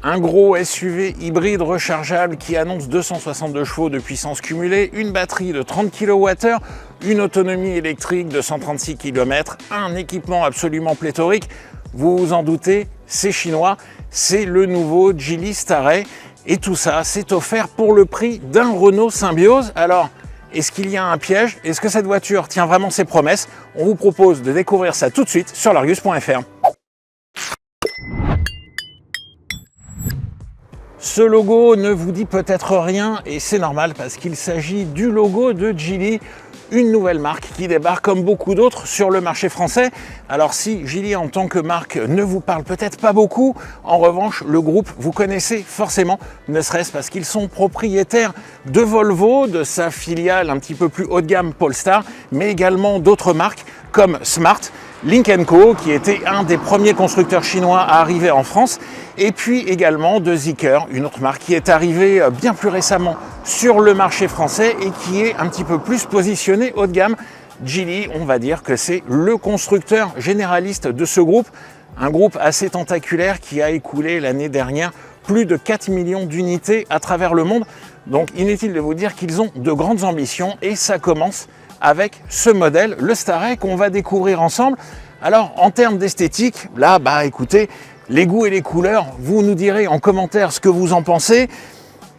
Un gros SUV hybride rechargeable qui annonce 262 chevaux de puissance cumulée, une batterie de 30 kWh, une autonomie électrique de 136 km, un équipement absolument pléthorique. Vous vous en doutez, c'est chinois, c'est le nouveau Geely Starray. Et tout ça, c'est offert pour le prix d'un Renault Symbiose. Alors, est-ce qu'il y a un piège? Est-ce que cette voiture tient vraiment ses promesses? On vous propose de découvrir ça tout de suite sur l'Argus.fr. Ce logo ne vous dit peut-être rien et c'est normal parce qu'il s'agit du logo de Geely, une nouvelle marque qui débarque comme beaucoup d'autres sur le marché français. Alors si Geely en tant que marque ne vous parle peut-être pas beaucoup, en revanche le groupe vous connaissez forcément, ne serait-ce parce qu'ils sont propriétaires de Volvo, de sa filiale un petit peu plus haut de gamme Polestar, mais également d'autres marques comme Smart, Lynk & Co, qui était un des premiers constructeurs chinois à arriver en France, et puis également de Zeekr, une autre marque qui est arrivée bien plus récemment sur le marché français et qui est un petit peu plus positionnée haut de gamme. Geely, on va dire que c'est le constructeur généraliste de ce groupe, un groupe assez tentaculaire qui a écoulé l'année dernière plus de 4 millions d'unités à travers le monde. Donc inutile de vous dire qu'ils ont de grandes ambitions et ça commence avec ce modèle, le Starray, qu'on va découvrir ensemble. Alors, en termes d'esthétique, là, écoutez, les goûts et les couleurs, vous nous direz en commentaire ce que vous en pensez.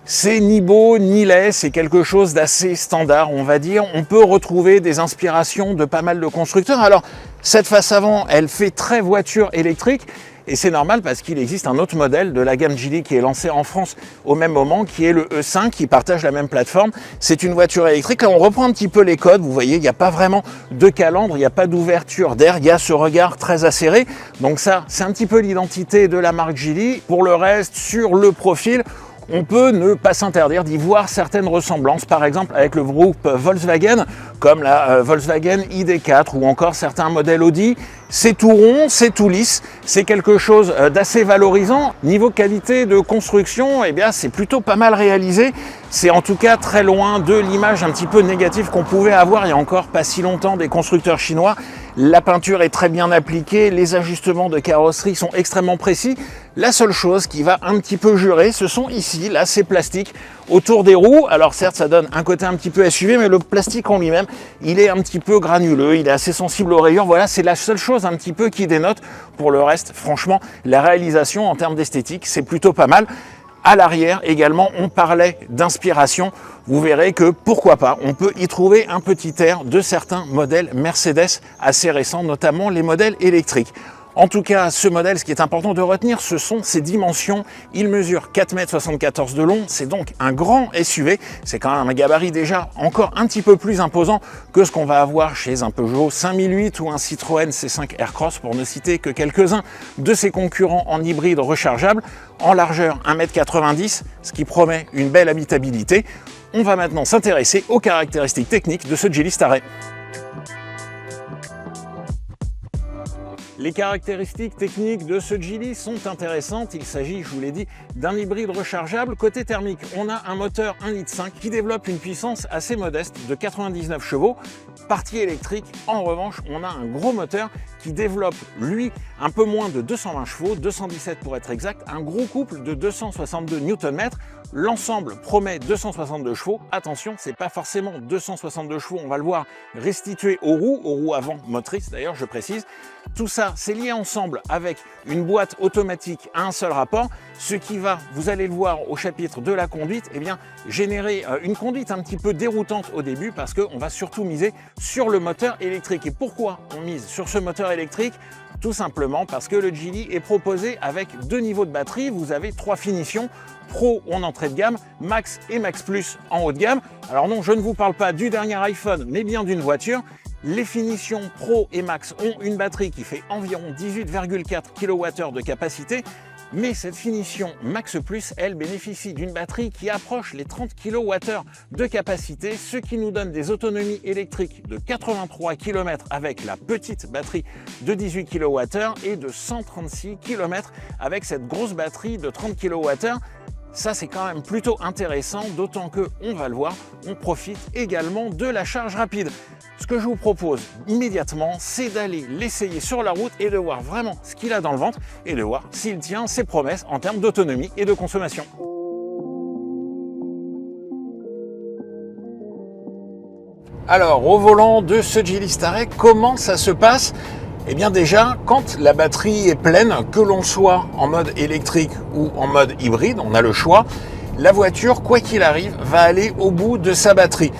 C'est ni beau ni laid, c'est quelque chose d'assez standard, on va dire. On peut retrouver des inspirations de pas mal de constructeurs. Alors, cette face avant, elle fait très voiture électrique. Et c'est normal parce qu'il existe un autre modèle de la gamme Geely qui est lancé en France au même moment, qui est le E5, qui partage la même plateforme. C'est une voiture électrique. Là, on reprend un petit peu les codes. Vous voyez, il n'y a pas vraiment de calandre, il n'y a pas d'ouverture d'air. Il y a ce regard très acéré. Donc ça, c'est un petit peu l'identité de la marque Geely. Pour le reste, sur le profil, on peut ne pas s'interdire d'y voir certaines ressemblances, par exemple avec le groupe Volkswagen, comme la Volkswagen ID4 ou encore certains modèles Audi. C'est tout rond, c'est tout lisse, c'est quelque chose d'assez valorisant. Niveau qualité de construction, eh bien, c'est plutôt pas mal réalisé. C'est en tout cas très loin de l'image un petit peu négative qu'on pouvait avoir il y a encore pas si longtemps des constructeurs chinois. La peinture est très bien appliquée, les ajustements de carrosserie sont extrêmement précis. La seule chose qui va un petit peu jurer, ce sont ici, là, ces plastiques autour des roues. Alors certes, ça donne un côté un petit peu SUV, mais le plastique en lui-même, il est un petit peu granuleux, il est assez sensible aux rayures. Voilà, c'est la seule chose un petit peu qui dénote. Pour le reste, franchement, la réalisation en termes d'esthétique, c'est plutôt pas mal. À l'arrière également, on parlait d'inspiration. Vous verrez que, pourquoi pas, on peut y trouver un petit air de certains modèles Mercedes assez récents, notamment les modèles électriques. En tout cas, ce modèle, ce qui est important de retenir, ce sont ses dimensions. Il mesure 4,74 m de long, c'est donc un grand SUV. C'est quand même un gabarit déjà encore un petit peu plus imposant que ce qu'on va avoir chez un Peugeot 5008 ou un Citroën C5 Aircross, pour ne citer que quelques-uns de ses concurrents en hybride rechargeable. En largeur, 1,90 m, ce qui promet une belle habitabilité. On va maintenant s'intéresser aux caractéristiques techniques de ce Geely Starray. Les caractéristiques techniques de ce Geely sont intéressantes. Il s'agit, je vous l'ai dit, d'un hybride rechargeable. Côté thermique, on a un moteur 1,5 litre qui développe une puissance assez modeste de 99 chevaux. Partie électrique, en revanche, on a un gros moteur qui développe, lui, un peu moins de 220 chevaux, 217 pour être exact, un gros couple de 262 Nm. L'ensemble promet 262 chevaux. Attention, c'est pas forcément 262 chevaux, on va le voir, restitués aux roues avant motrices d'ailleurs, je précise. Tout ça, c'est lié ensemble avec une boîte automatique à un seul rapport, ce qui va, vous allez le voir au chapitre de la conduite, eh bien, générer une conduite un petit peu déroutante au début parce qu'on va surtout miser sur le moteur électrique. Et pourquoi on mise sur ce moteur électrique? Tout simplement parce que le Geely est proposé avec deux niveaux de batterie. Vous avez trois finitions, Pro en entrée de gamme, Max et Max Plus en haut de gamme. Alors non, je ne vous parle pas du dernier iPhone, mais bien d'une voiture. Les finitions Pro et Max ont une batterie qui fait environ 18,4 kWh de capacité. Mais cette finition Max Plus, elle bénéficie d'une batterie qui approche les 30 kWh de capacité, ce qui nous donne des autonomies électriques de 83 km avec la petite batterie de 18 kWh et de 136 km avec cette grosse batterie de 30 kWh. Ça, c'est quand même plutôt intéressant, d'autant que, on va le voir, on profite également de la charge rapide. ce que je vous propose immédiatement, c'est d'aller l'essayer sur la route et de voir vraiment ce qu'il a dans le ventre et de voir s'il tient ses promesses en termes d'autonomie et de consommation. Alors, au volant de ce Geely Starret, comment ça se passe ? Eh bien déjà, quand la batterie est pleine, que l'on soit en mode électrique ou en mode hybride, on a le choix, la voiture, quoi qu'il arrive, va aller au bout de sa batterie.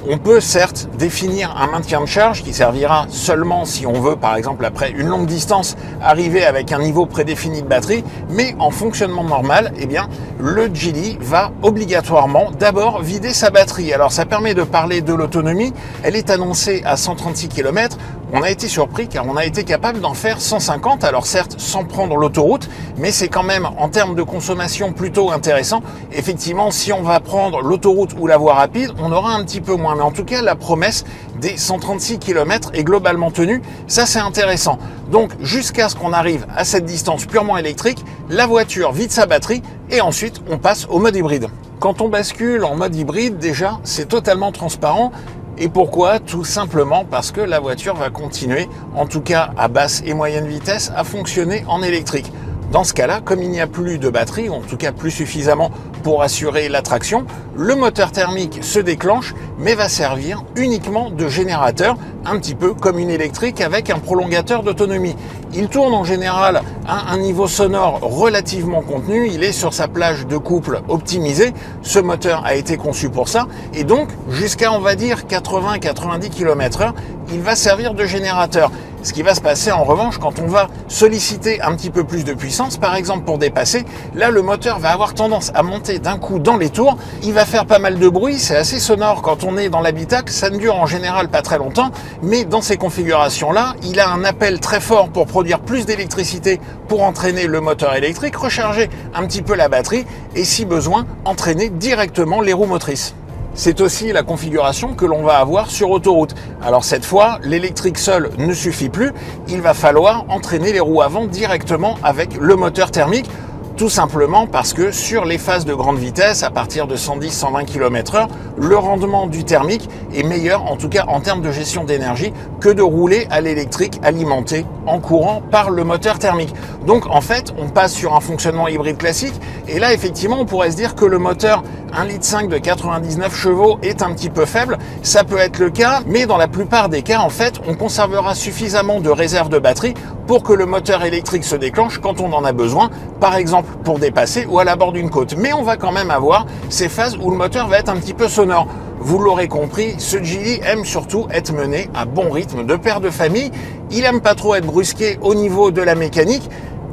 On peut certes définir un maintien de charge qui servira seulement si on veut, par exemple après une longue distance, arriver avec un niveau prédéfini de batterie, mais en fonctionnement normal, eh bien, le Geely va obligatoirement d'abord vider sa batterie. Alors ça permet de parler de l'autonomie, elle est annoncée à 136 km, on a été surpris car on a été capable d'en faire 150, alors certes sans prendre l'autoroute, mais c'est quand même en termes de consommation plutôt intéressant. Effectivement, si on va prendre l'autoroute ou la voie rapide, on aura un petit peu moins. Mais en tout cas, la promesse des 136 km est globalement tenue. Ça, c'est intéressant. Donc, jusqu'à ce qu'on arrive à cette distance purement électrique, la voiture vide sa batterie et ensuite, on passe au mode hybride. Quand on bascule en mode hybride, déjà, c'est totalement transparent. Et pourquoi ? Tout simplement parce que la voiture va continuer, en tout cas à basse et moyenne vitesse, à fonctionner en électrique. Dans ce cas-là, comme il n'y a plus de batterie, ou en tout cas plus suffisamment pour assurer la traction, le moteur thermique se déclenche, mais va servir uniquement de générateur, un petit peu comme une électrique avec un prolongateur d'autonomie. Il tourne en général à un niveau sonore relativement contenu, il est sur sa plage de couple optimisée, ce moteur a été conçu pour ça, et donc jusqu'à on va dire 80-90 km/h, il va servir de générateur. Ce qui va se passer en revanche quand on va solliciter un petit peu plus de puissance, par exemple pour dépasser, là le moteur va avoir tendance à monter d'un coup dans les tours, il va faire pas mal de bruit, c'est assez sonore quand on est dans l'habitacle, ça ne dure en général pas très longtemps, mais dans ces configurations-là, il a un appel très fort pour produire plus d'électricité pour entraîner le moteur électrique, recharger un petit peu la batterie et si besoin, entraîner directement les roues motrices. C'est aussi la configuration que l'on va avoir sur autoroute. Alors cette fois, l'électrique seul ne suffit plus, il va falloir entraîner les roues avant directement avec le moteur thermique, tout simplement parce que sur les phases de grande vitesse, à partir de 110-120 km/h, le rendement du thermique est meilleur, en tout cas en termes de gestion d'énergie, que de rouler à l'électrique alimenté en courant par le moteur thermique. Donc en fait, on passe sur un fonctionnement hybride classique, et là effectivement, on pourrait se dire que le moteur 1,5 litre de 99 chevaux est un petit peu faible, ça peut être le cas, mais dans la plupart des cas, en fait, on conservera suffisamment de réserve de batterie pour que le moteur électrique se déclenche quand on en a besoin, par exemple pour dépasser ou à la bord d'une côte. Mais on va quand même avoir ces phases où le moteur va être un petit peu sonore. Vous l'aurez compris, ce Geely aime surtout être mené à bon rythme de père de famille. Il aime pas trop être brusqué au niveau de la mécanique,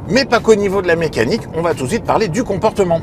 mais pas qu'au niveau de la mécanique, on va tout de suite parler du comportement.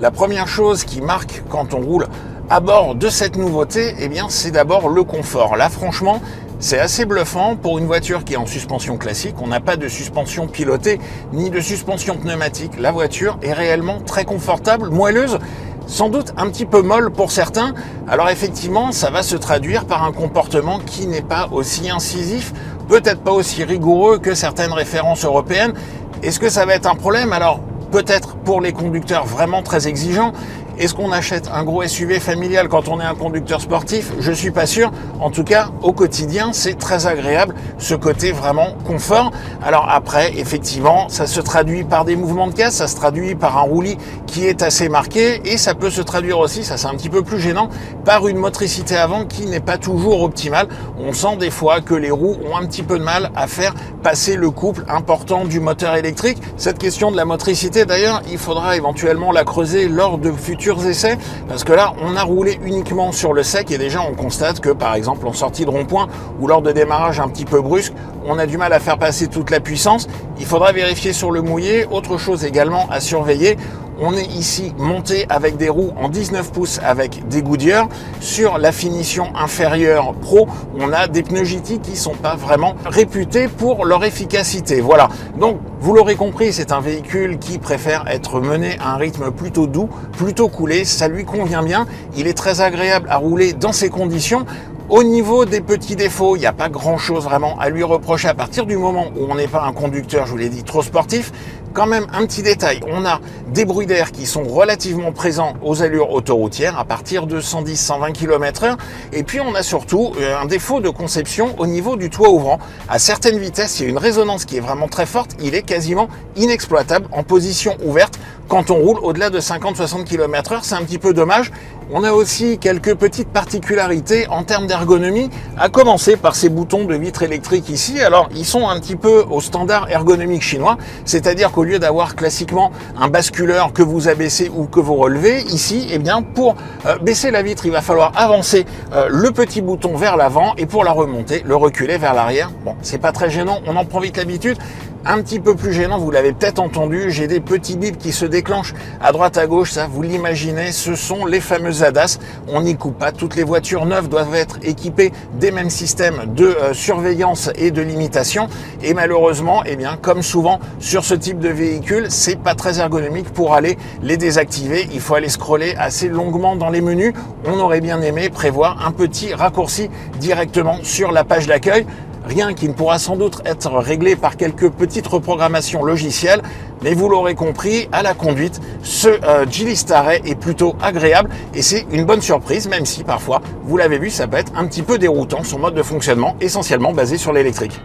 La première chose qui marque quand on roule à bord de cette nouveauté, eh bien, c'est d'abord le confort. Là, franchement, c'est assez bluffant pour une voiture qui est en suspension classique. On n'a pas de suspension pilotée ni de suspension pneumatique. La voiture est réellement très confortable, moelleuse, sans doute un petit peu molle pour certains. Alors effectivement, ça va se traduire par un comportement qui n'est pas aussi incisif, peut-être pas aussi rigoureux que certaines références européennes. Est-ce que ça va être un problème ? Alors, peut-être pour les conducteurs vraiment très exigeants. Est-ce qu'on achète un gros SUV familial quand on est un conducteur sportif ? Je suis pas sûr. En tout cas, au quotidien, c'est très agréable, ce côté vraiment confort. Alors après, effectivement, ça se traduit par des mouvements de caisse, ça se traduit par un roulis qui est assez marqué et ça peut se traduire aussi, ça c'est un petit peu plus gênant, par une motricité avant qui n'est pas toujours optimale. On sent des fois que les roues ont un petit peu de mal à faire passer le couple important du moteur électrique. Cette question de la motricité, d'ailleurs, il faudra éventuellement la creuser lors de futurs essais, parce que là on a roulé uniquement sur le sec et déjà on constate que par exemple en sortie de rond-point ou lors de démarrage un petit peu brusque, on a du mal à faire passer toute la puissance. Il faudra vérifier sur le mouillé. Autre chose également à surveiller, on est ici monté avec des roues en 19 pouces avec des Goodyear. Sur la finition inférieure Pro, on a des pneus GT qui sont pas vraiment réputés pour leur efficacité. Voilà, donc Vous l'aurez compris, c'est un véhicule qui préfère être mené à un rythme plutôt doux, plutôt coolé, ça lui convient bien, il est très agréable à rouler dans ces conditions. Au niveau des petits défauts, il n'y a pas grand-chose vraiment à lui reprocher à partir du moment où on n'est pas un conducteur, je vous l'ai dit, trop sportif. Quand même, un petit détail, on a des bruits d'air qui sont relativement présents aux allures autoroutières à partir de 110-120 km/h. Et puis, on a surtout un défaut de conception au niveau du toit ouvrant. À certaines vitesses, il y a une résonance qui est vraiment très forte. Il est quasiment inexploitable en position ouverte quand on roule au-delà de 50-60 km/h. C'est un petit peu dommage. On a aussi quelques petites particularités en termes d'ergonomie, à commencer par ces boutons de vitre électrique ici. Alors, ils sont un petit peu au standard ergonomique chinois, c'est-à-dire qu'au lieu d'avoir classiquement un basculeur que vous abaissez ou que vous relevez, ici, eh bien, pour baisser la vitre, il va falloir avancer le petit bouton vers l'avant et pour la remonter, le reculer vers l'arrière. Bon, c'est pas très gênant, on en prend vite l'habitude. Un petit peu plus gênant, vous l'avez peut-être entendu, j'ai des petits bips qui se déclenchent à droite à gauche, ça vous l'imaginez, ce sont les fameuses ADAS. On n'y coupe pas, toutes les voitures neuves doivent être équipées des mêmes systèmes de surveillance et de limitation. Et malheureusement, eh bien, comme souvent sur ce type de véhicule, c'est pas très ergonomique pour aller les désactiver. Il faut aller scroller assez longuement dans les menus. On aurait bien aimé prévoir un petit raccourci directement sur la page d'accueil. Rien qui ne pourra sans doute être réglé par quelques petites reprogrammations logicielles, mais vous l'aurez compris, à la conduite, ce Geely Starray est plutôt agréable et c'est une bonne surprise, même si parfois, vous l'avez vu, ça peut être un petit peu déroutant, son mode de fonctionnement essentiellement basé sur l'électrique.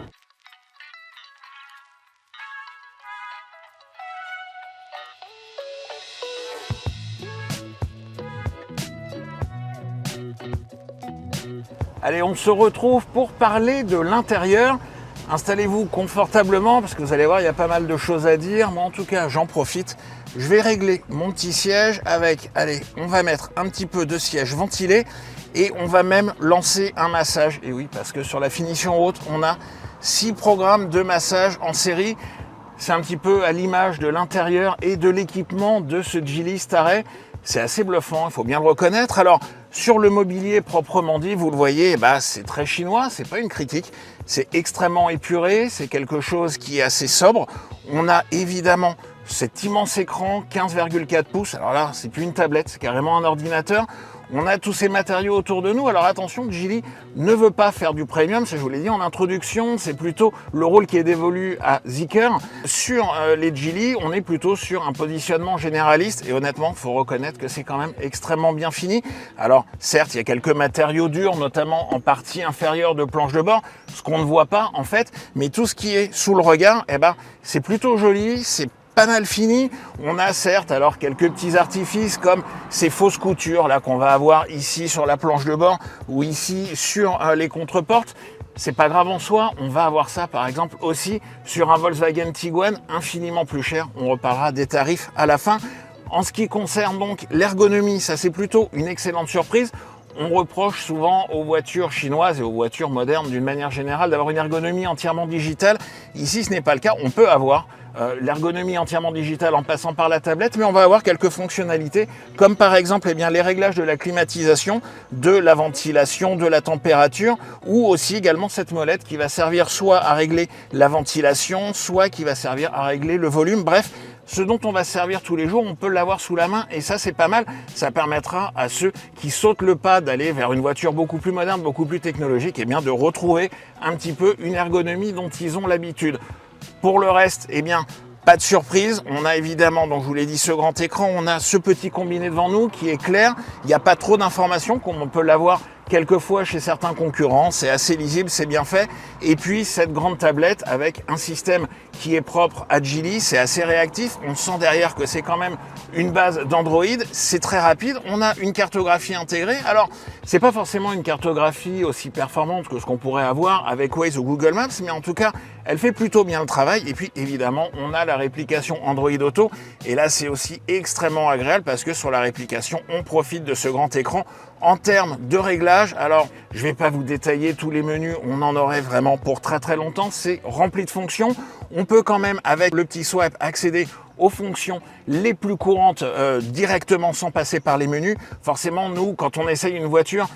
Allez, on se retrouve pour parler de l'intérieur. Installez-vous confortablement parce que vous allez voir, il y a pas mal de choses à dire. Moi, en tout cas, j'en profite. Je vais régler mon petit siège avec, allez, on va mettre un petit peu de siège ventilé et on va même lancer un massage. Et oui, parce que sur la finition haute, on a 6 programmes de massage en série. C'est un petit peu à l'image de l'intérieur et de l'équipement de ce Geely Starray. C'est assez bluffant, il faut bien le reconnaître. Alors, sur le mobilier proprement dit, vous le voyez, c'est très chinois, c'est pas une critique. C'est extrêmement épuré, c'est quelque chose qui est assez sobre. On a évidemment cet immense écran 15,4 pouces. Alors là, c'est plus une tablette, c'est carrément un ordinateur. On a tous ces matériaux autour de nous. Alors attention, Geely ne veut pas faire du premium, ça je vous l'ai dit en introduction, c'est plutôt le rôle qui est dévolu à Zeekr. Sur les Geely, on est plutôt sur un positionnement généraliste et honnêtement, il faut reconnaître que c'est quand même extrêmement bien fini. Alors certes, il y a quelques matériaux durs, notamment en partie inférieure de planche de bord, ce qu'on ne voit pas en fait, mais tout ce qui est sous le regard, c'est plutôt joli, c'est pas mal fini. On a certes alors quelques petits artifices comme ces fausses coutures là qu'on va avoir ici sur la planche de bord ou ici sur les contreportes. C'est pas grave en soi, on va avoir ça par exemple aussi sur un Volkswagen Tiguan infiniment plus cher. On reparlera des tarifs à la fin. En ce qui concerne donc l'ergonomie, ça c'est plutôt une excellente surprise. On reproche souvent aux voitures chinoises et aux voitures modernes d'une manière générale d'avoir une ergonomie entièrement digitale. Ici, ce n'est pas le cas. On peut avoir l'ergonomie entièrement digitale en passant par la tablette, mais on va avoir quelques fonctionnalités, comme par exemple les réglages de la climatisation, de la ventilation, de la température, ou aussi également cette molette qui va servir soit à régler la ventilation, soit qui va servir à régler le volume. Bref, ce dont on va se servir tous les jours, on peut l'avoir sous la main et ça c'est pas mal. Ça permettra à ceux qui sautent le pas d'aller vers une voiture beaucoup plus moderne, beaucoup plus technologique, et bien de retrouver un petit peu une ergonomie dont ils ont l'habitude. Pour le reste, pas de surprise. On a évidemment, donc je vous l'ai dit, ce grand écran, on a ce petit combiné devant nous qui est clair. Il n'y a pas trop d'informations comme on peut l'avoir quelquefois chez certains concurrents. C'est assez lisible, c'est bien fait. Et puis cette grande tablette avec un système qui est propre à Geely, c'est assez réactif. On sent derrière que c'est quand même une base d'Android. C'est très rapide. On a une cartographie intégrée. Alors, c'est pas forcément une cartographie aussi performante que ce qu'on pourrait avoir avec Waze ou Google Maps, mais en tout cas, elle fait plutôt bien le travail. Et puis, évidemment, on a la réplication Android Auto. Et là, c'est aussi extrêmement agréable parce que sur la réplication, on profite de ce grand écran. En termes de réglage, alors je ne vais pas vous détailler tous les menus, on en aurait vraiment pour très très longtemps, c'est rempli de fonctions. On peut quand même avec le petit swipe accéder aux fonctions les plus courantes directement sans passer par les menus. Forcément, nous, quand on essaye une voiture,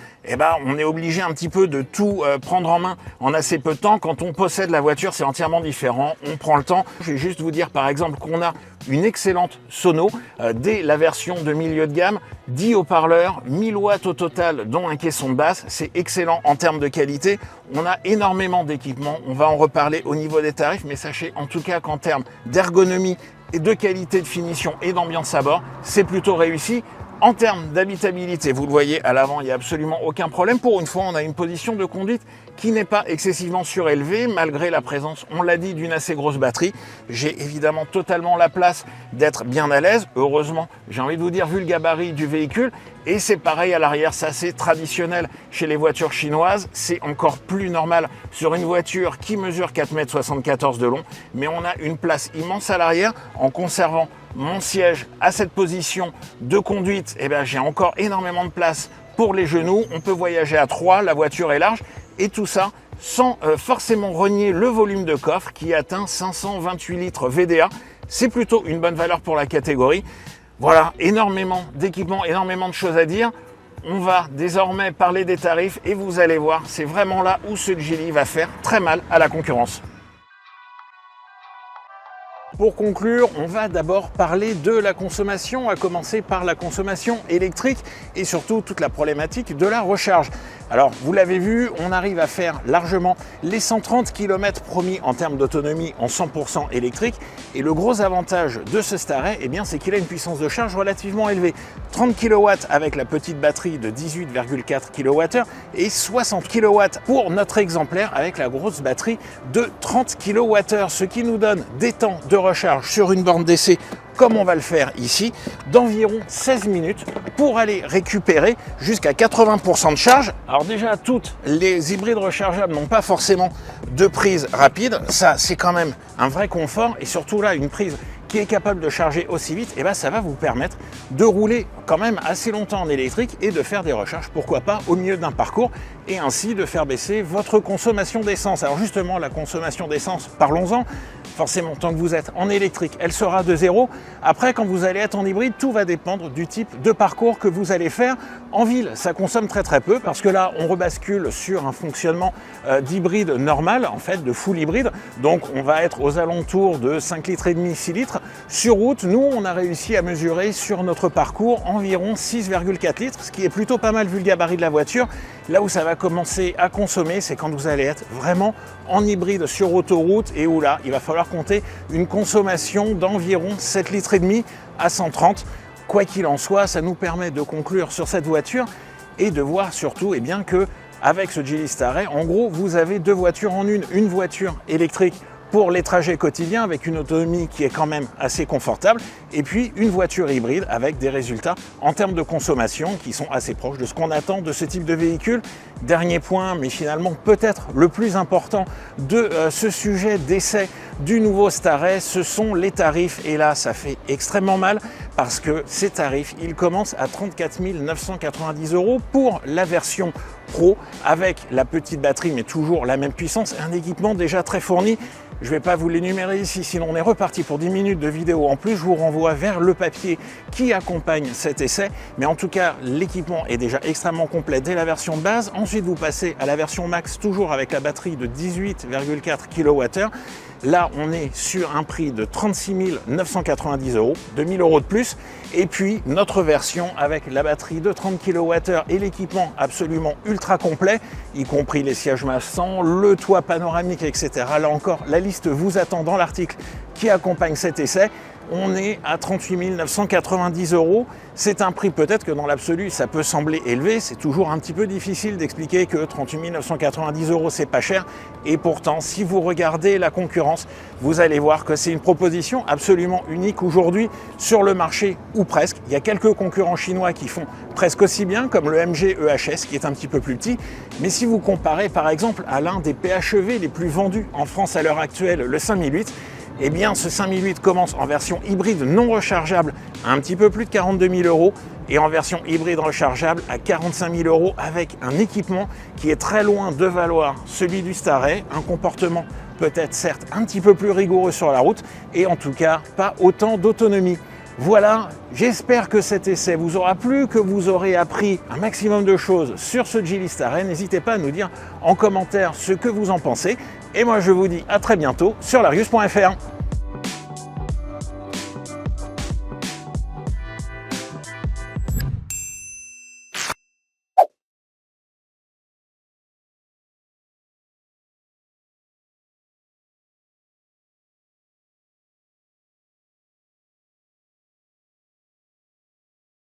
on est obligé un petit peu de tout prendre en main en assez peu de temps. Quand on possède la voiture, c'est entièrement différent. On prend le temps. Je vais juste vous dire par exemple qu'on a une excellente sono dès la version de milieu de gamme, 10 haut-parleurs, 1000 watts au total, dont un caisson de basse. C'est excellent en termes de qualité. On a énormément d'équipements. On va en reparler au niveau des tarifs, mais sachez en tout cas qu'en termes d'ergonomie et de qualité de finition et d'ambiance à bord, c'est plutôt réussi. En termes d'habitabilité, vous le voyez à l'avant, il n'y a absolument aucun problème. Pour une fois, on a une position de conduite qui n'est pas excessivement surélevée, malgré la présence, on l'a dit, d'une assez grosse batterie. J'ai évidemment totalement la place d'être bien à l'aise. Heureusement, j'ai envie de vous dire, vu le gabarit du véhicule. Et c'est pareil à l'arrière, ça c'est traditionnel chez les voitures chinoises. C'est encore plus normal sur une voiture qui mesure 4,74 m de long. Mais on a une place immense à l'arrière en conservant mon siège à cette position de conduite. J'ai encore énormément de place pour les genoux. On peut voyager à 3, la voiture est large. Et tout ça sans forcément renier le volume de coffre qui atteint 528 litres VDA. C'est plutôt une bonne valeur pour la catégorie. Voilà, énormément d'équipements, énormément de choses à dire. On va désormais parler des tarifs et vous allez voir, c'est vraiment là où ce Geely va faire très mal à la concurrence. Pour conclure, on va d'abord parler de la consommation, à commencer par la consommation électrique et surtout toute la problématique de la recharge. Alors, vous l'avez vu, on arrive à faire largement les 130 km promis en termes d'autonomie en 100% électrique. Et le gros avantage de ce Staray, c'est qu'il a une puissance de charge relativement élevée. 30 kW avec la petite batterie de 18,4 kWh et 60 kW pour notre exemplaire avec la grosse batterie de 30 kWh, ce qui nous donne des temps de recharge sur une borne d'essai comme on va le faire ici, d'environ 16 minutes pour aller récupérer jusqu'à 80% de charge. Alors déjà, toutes les hybrides rechargeables n'ont pas forcément de prise rapide. Ça, c'est quand même un vrai confort et surtout là, une prise qui est capable de charger aussi vite, ça va vous permettre de rouler quand même assez longtemps en électrique et de faire des recharges, pourquoi pas, au milieu d'un parcours et ainsi de faire baisser votre consommation d'essence. Alors justement, la consommation d'essence, parlons-en. Forcément, tant que vous êtes en électrique, elle sera de 0. Après, quand vous allez être en hybride, tout va dépendre du type de parcours que vous allez faire. En ville, ça consomme très très peu parce que là, on rebascule sur un fonctionnement d'hybride normal, en fait, de full hybride. Donc, on va être aux alentours de 5,5 litres, 6 litres. Sur route, nous, on a réussi à mesurer sur notre parcours environ 6,4 litres, ce qui est plutôt pas mal vu le gabarit de la voiture. Là où ça va commencer à consommer, c'est quand vous allez être vraiment en hybride sur autoroute et où là, il va falloir compter une consommation d'environ 7,5 litres à 130. Quoi qu'il en soit, ça nous permet de conclure sur cette voiture et de voir surtout que avec ce Geely Staray, en gros, vous avez deux voitures en une voiture électrique pour les trajets quotidiens avec une autonomie qui est quand même assez confortable et puis une voiture hybride avec des résultats en termes de consommation qui sont assez proches de ce qu'on attend de ce type de véhicule. Dernier point, mais finalement peut-être le plus important de ce sujet d'essai du nouveau Staray, ce sont les tarifs et là ça fait extrêmement mal parce que ces tarifs, ils commencent à 34 990 € pour la version Pro avec la petite batterie mais toujours la même puissance, un équipement déjà très fourni. Je ne vais pas vous l'énumérer ici, sinon on est reparti pour 10 minutes de vidéo. En plus, je vous renvoie vers le papier qui accompagne cet essai. Mais en tout cas, l'équipement est déjà extrêmement complet dès la version de base. Ensuite, vous passez à la version Max, toujours avec la batterie de 18,4 kWh. Là, on est sur un prix de 36 990 €, 2 000 € de plus. Et puis, notre version avec la batterie de 30 kWh et l'équipement absolument ultra complet, y compris les sièges massants, le toit panoramique, etc. Là encore, la liste vous attend dans l'article qui accompagne cet essai. On est à 38 990 €. C'est un prix peut-être que dans l'absolu, ça peut sembler élevé. C'est toujours un petit peu difficile d'expliquer que 38 990 € c'est pas cher. Et pourtant, si vous regardez la concurrence, vous allez voir que c'est une proposition absolument unique aujourd'hui sur le marché, ou presque. Il y a quelques concurrents chinois qui font presque aussi bien, comme le MG EHS qui est un petit peu plus petit. Mais si vous comparez par exemple à l'un des PHEV les plus vendus en France à l'heure actuelle, le 5008, eh bien, ce 5008 commence en version hybride non rechargeable à un petit peu plus de 42 000 € et en version hybride rechargeable à 45 000 € avec un équipement qui est très loin de valoir celui du Staray, un comportement peut-être certes un petit peu plus rigoureux sur la route, et en tout cas pas autant d'autonomie. Voilà, j'espère que cet essai vous aura plu, que vous aurez appris un maximum de choses sur ce Geely Starret. N'hésitez pas à nous dire en commentaire ce que vous en pensez. Et moi je vous dis à très bientôt sur larius.fr.